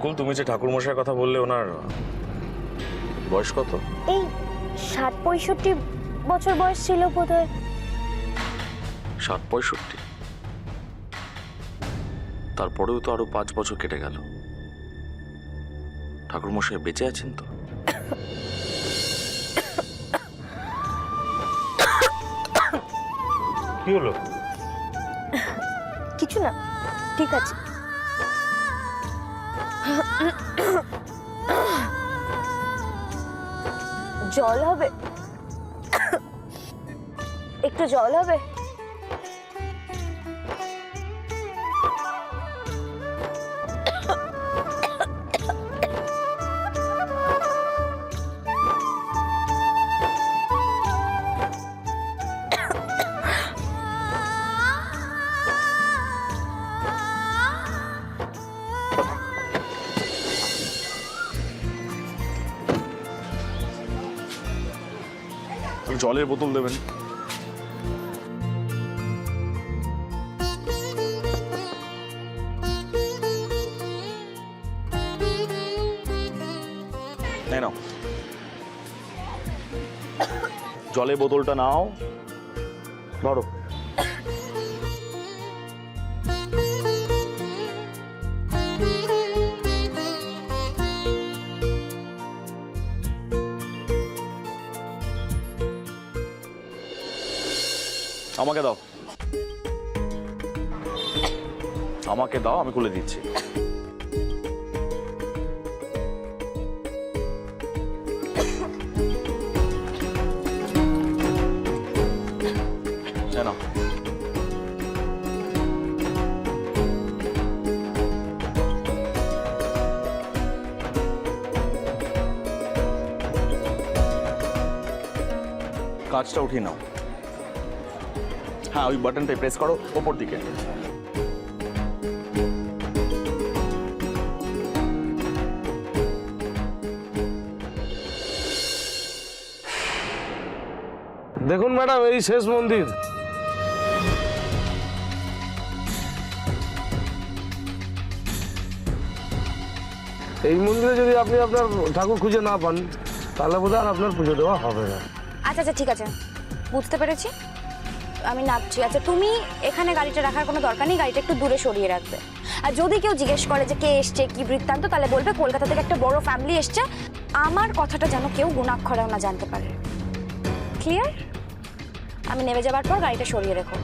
বকুল, তুমি যে ঠাকুরমশাইয়ের কথা বললে, ওনার বয়স কত? এই ৬০-৬৫ বছর বয়স ছিল বোধহয়। ৬০-৬৫? তারপরেও তো আরো ৫ বছর কেটে গেল। ঠাকুরমশাই বেঁচে আছেন তো? কি হলো? কিছু না, ঠিক আছে। জল হবে? একটু জল হবে? জলের বোতল দেবেন। নাও, জলের বোতলটা নাও, ধরো। আমাকে দাও, আমাকে দাও, আমি খুলে দিচ্ছি। না, কাজটা উঠিয়ে নাও। হ্যাঁ, ওই বাটনটাই প্রেস করো ওপর দিকে। দেখুন ম্যাডাম, এই শেষ মন্দির। এই মন্দিরে যদি আপনি আপনার ঠাকুর খুঁজে না পান, তাহলে বোধহয় আর আপনার পুজো দেওয়া হবে না। আচ্ছা আচ্ছা, ঠিক আছে, বুঝতে পেরেছি, আমি নামছি। আচ্ছা, তুমি এখানে গাড়িটা রাখার কোনো দরকার নেই, গাড়িটা একটু দূরে সরিয়ে রাখবে। আর যদি কেউ জিজ্ঞেস করে যে কে এসছে, কি বৃত্তান্ত, তাহলে বলবে কলকাতা থেকে একটা বড় ফ্যামিলি এসছে। আমার কথাটা যেন কেউ গুণাক্ষরেও না জানতে পারে। ক্লিয়ার? আমি নেমে যাবার পর গাড়িটা সরিয়ে রেখো।